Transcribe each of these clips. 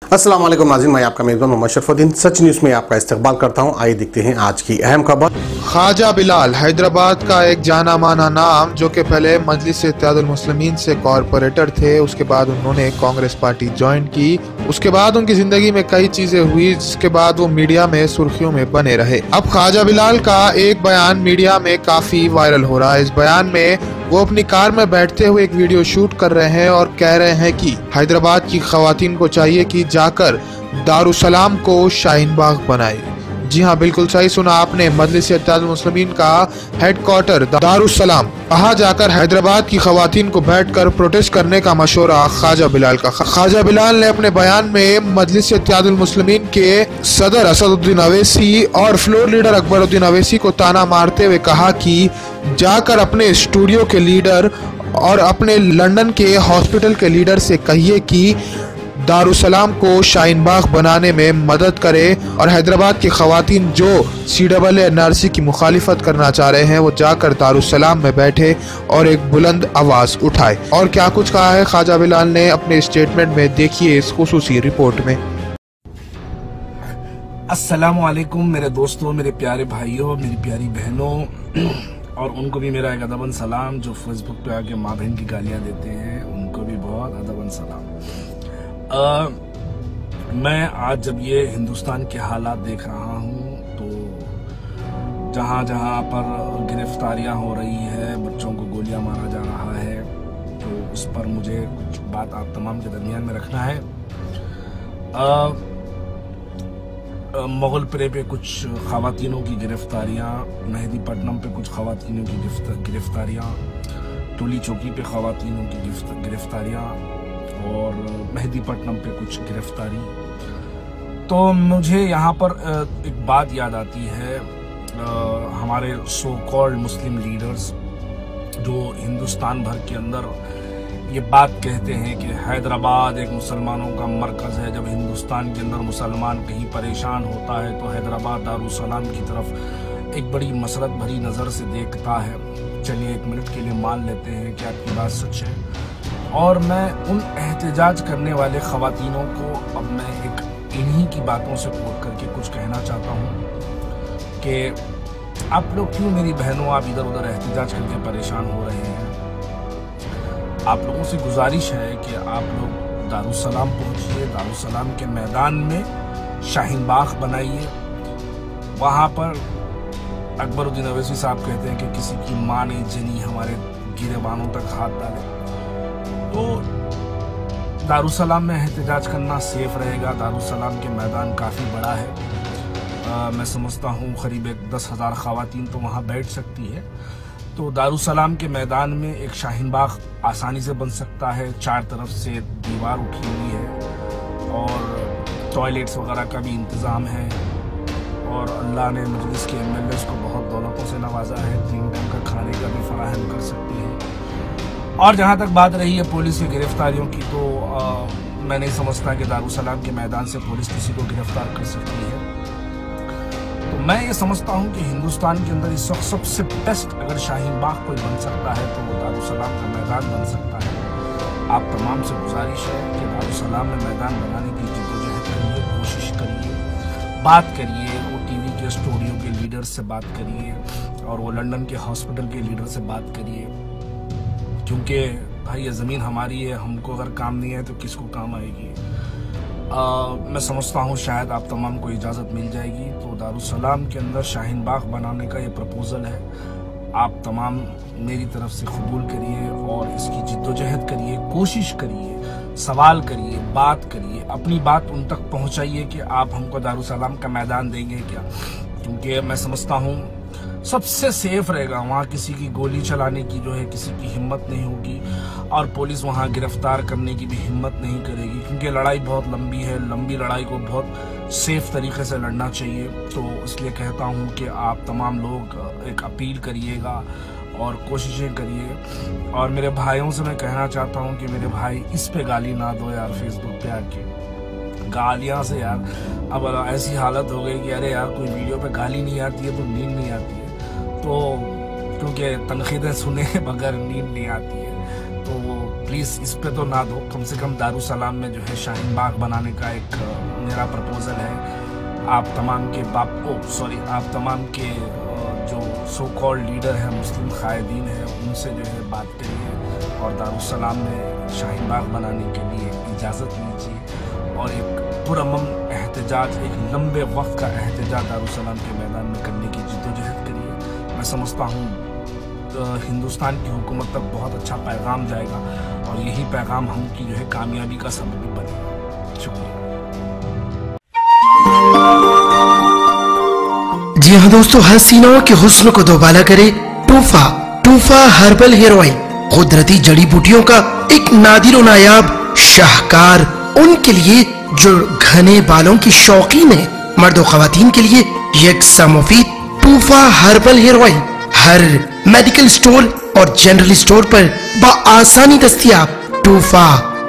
अस्सलाम वालेकुम नाज़रीन, मैं आपका मेज़बान मोहम्मद शरफुद्दीन सच न्यूज़ में आपका इस्तकबाल करता हूं। आइए देखते हैं आज की अहम खबर। ख्वाजा बिलाल हैदराबाद का एक जाना माना नाम, जो कि पहले मजलिस इत्तेहादुल मुस्लिमीन से कॉरपोरेटर थे। उसके बाद उन्होंने कांग्रेस पार्टी ज्वाइन की। उसके बाद उनकी जिंदगी में कई चीजें हुई, जिसके बाद वो मीडिया में सुर्खियों में बने रहे। अब ख्वाजा बिलाल का एक बयान मीडिया में काफी वायरल हो रहा है। इस बयान में वो अपनी कार में बैठते हुए एक वीडियो शूट कर रहे हैं और कह रहे हैं कि हैदराबाद की खवातीन को चाहिए कि जाकर दारुसलाम को शाहीन बाग बनाए। जी हाँ, बिल्कुल सही सुना आपने। मजलिस इत्तेहादुल मुस्लिमीन का हेडक्वार्टर दारुसलाम, वहाँ जाकर हैदराबाद की खवातीन को बैठकर प्रोटेस्ट करने का मशवरा ख्वाजा बिलाल का। ख्वाजा बिलाल ने अपने बयान में मजलिस इत्तेहादुल मुस्लिमीन के सदर असदुद्दीन अवैसी और फ्लोर लीडर अकबरुद्दीन अवैसी को ताना मारते हुए कहा कि जाकर अपने स्टूडियो के लीडर और अपने लंदन के हॉस्पिटल के लीडर से कहिए कि दारुसलाम को शाहीन बाग बनाने में मदद करे और हैदराबाद की खवातीन जो CAA की मुखालिफत करना चाह रहे हैं वो जाकर दारुसलाम में बैठे और एक बुलंद आवाज उठाए। और क्या कुछ कहा है ख्वाजा बिलाल ने अपने स्टेटमेंट में, देखिए इस खुसूसी रिपोर्ट में। अस्सलाम वालेकुम मेरे दोस्तों, मेरे प्यारे भाइयों, मेरी प्यारी बहनों, और उनको भी मेरा एक अदबन सलाम जो फेसबुक पे आके माँ बहन की गालियाँ देते हैं, उनको भी बहुत अदबन सलाम। मैं आज जब ये हिंदुस्तान के हालात देख रहा हूँ तो जहाँ जहाँ पर गिरफ्तारियाँ हो रही है, बच्चों को गोलियाँ मारा जा रहा है, तो उस पर मुझे कुछ बात आप तमाम के दरमियान में रखना है। मुगलपरे पे कुछ खवातीनों की गिरफ्तारियाँ, मेहदीपट्टनम पे कुछ खवातीनों की गिरफ्तारियाँ, टोली चौकी पे खवातीनों की गिरफ्तारियाँ और मेहदीपट्टनम पे कुछ गिरफ्तारी। तो मुझे यहाँ पर एक बात याद आती है, हमारे सो कॉल्ड मुस्लिम लीडर्स जो हिंदुस्तान भर के अंदर ये बात कहते हैं कि हैदराबाद एक मुसलमानों का मरकज़ है। जब हिंदुस्तान के अंदर मुसलमान कहीं परेशान होता है तो हैदराबाद दारुसलाम की तरफ एक बड़ी मसरत भरी नज़र से देखता है। चलिए एक मिनट के लिए मान लेते हैं कि आपकी बात सच है, और मैं उन एहतजाज करने वाले खवातीनों को अब मैं एक इन्हीं की बातों से कोट करके कुछ कहना चाहता हूँ कि आप लोग क्यों, मेरी बहनों, आप इधर उधर एहतजाज करके परेशान हो रहे हैं। आप लोगों से गुजारिश है कि आप लोग दारुसलाम पहुँचिए, दारुसलाम के मैदान में शाहीन बाग बनाइए। वहाँ पर अकबरुद्दीन अवैसी साहब कहते हैं कि किसी की माँ नहीं जनी हमारे गिरेबानों तक हाथ डाले। तो दारुसलाम में एहतजाज करना सेफ रहेगा। दारुसलाम के मैदान काफ़ी बड़ा है, मैं समझता हूँ करीब 10,000 खवातीन तो वहाँ बैठ सकती है। तो दारुसलाम के मैदान में एक शाहीन बाग आसानी से बन सकता है। 4 तरफ से दीवार उठी हुई है और टॉयलेट्स वगैरह का भी इंतज़ाम है, और अल्लाह ने मजलिस के MLAs को बहुत दौलतों से नवाजा है, 3 टाइम का खाने का भी फराहम कर सकती है। और जहाँ तक बात रही है पुलिस की गिरफ्तारियों की, तो मैं नहीं समझता कि दारुसलाम के मैदान से पुलिस किसी को गिरफ्तार कर सकती है। तो मैं ये समझता हूँ कि हिंदुस्तान के अंदर इस वक्त सबसे बेस्ट अगर शाहीन बाग कोई बन सकता है तो वो दारुसलाम का मैदान बन सकता है। आप तमाम से गुजारिश है कि दारुसलाम में मैदान बनाने की जिद्दोजहद करिए, कोशिश करिए, बात करिए, वो TV के स्टूडियो के लीडर से बात करिए और वो लंदन के हॉस्पिटल के लीडर से बात करिए, क्योंकि भाई ये ज़मीन हमारी है, हमको अगर काम नहीं है तो किसको काम आएगी। मैं समझता हूँ शायद आप तमाम को इजाज़त मिल जाएगी। तो दारुसलाम के अंदर शाहीन बाग बनाने का ये प्रपोज़ल है, आप तमाम मेरी तरफ से कबूल करिए और इसकी जिद्दोजहद करिए, कोशिश करिए, सवाल करिए, बात करिए, अपनी बात उन तक पहुँचाइए कि आप हमको दारुसलाम का मैदान देंगे क्या। क्योंकि मैं समझता हूँ सबसे सेफ रहेगा, वहाँ किसी की गोली चलाने की जो है किसी की हिम्मत नहीं होगी, और पुलिस वहाँ गिरफ्तार करने की भी हिम्मत नहीं करेगी, क्योंकि लड़ाई बहुत लंबी है। लंबी लड़ाई को बहुत सेफ तरीके से लड़ना चाहिए। तो इसलिए कहता हूँ कि आप तमाम लोग एक अपील करिएगा और कोशिशें करिए। और मेरे भाइयों से मैं कहना चाहता हूँ कि मेरे भाई इस पे गाली ना दो यार, फेसबुक पे आके गालियाँ से यार अब ऐसी हालत हो गई कि अरे यार कोई वीडियो पे गाली नहीं आती है तो नींद नहीं आती है। तो क्योंकि तनकीदें सुने बगैर नींद नहीं आती है। तो प्लीज़ इस पे तो ना दो, कम से कम दारुसलाम में जो है शाहीन बाग बनाने का एक मेरा प्रपोजल है। आप तमाम के आप तमाम के जो सो कॉल्ड लीडर हैं, मुस्लिम कायदीन हैं, उनसे जो है बात करिए और दारुसलाम में शाहीन बाग बनाने के लिए इजाज़त लीजिए और एक पुरअमन एहतजाज, एक लंबे वक्त का एहतजाज दारुसलाम के मैदान में करने की जिद्दोजहद करिए। मैं समझता हूँ हिंदुस्तान की हुकूमत तक बहुत अच्छा पैगाम जाएगा और यही पैगाम हम की जो है कामयाबी का सबब भी बनेगा। शुक्रिया। जी हाँ दोस्तों, हसीनाओं के हुस्न को दोबाला करे टूफा हर्बल हेयर ऑयल, कुदरती जड़ी बूटियों का एक नादिर और नायाब शाहकार, उनके लिए जो घने बालों की शौकीन है, मर्द और खवातीन के लिए यकसा मुफीद टूफा हर्बल हेयर ऑयल हर मेडिकल स्टोर और जनरल स्टोर पर बआसानी दस्तयाब। टूफा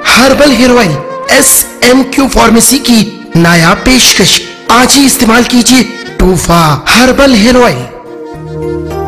herbal hair oil SMQ pharmacy की नायाब पेशकश, आज ही इस्तेमाल कीजिए टूफा हर्बल हेयर ऑयल।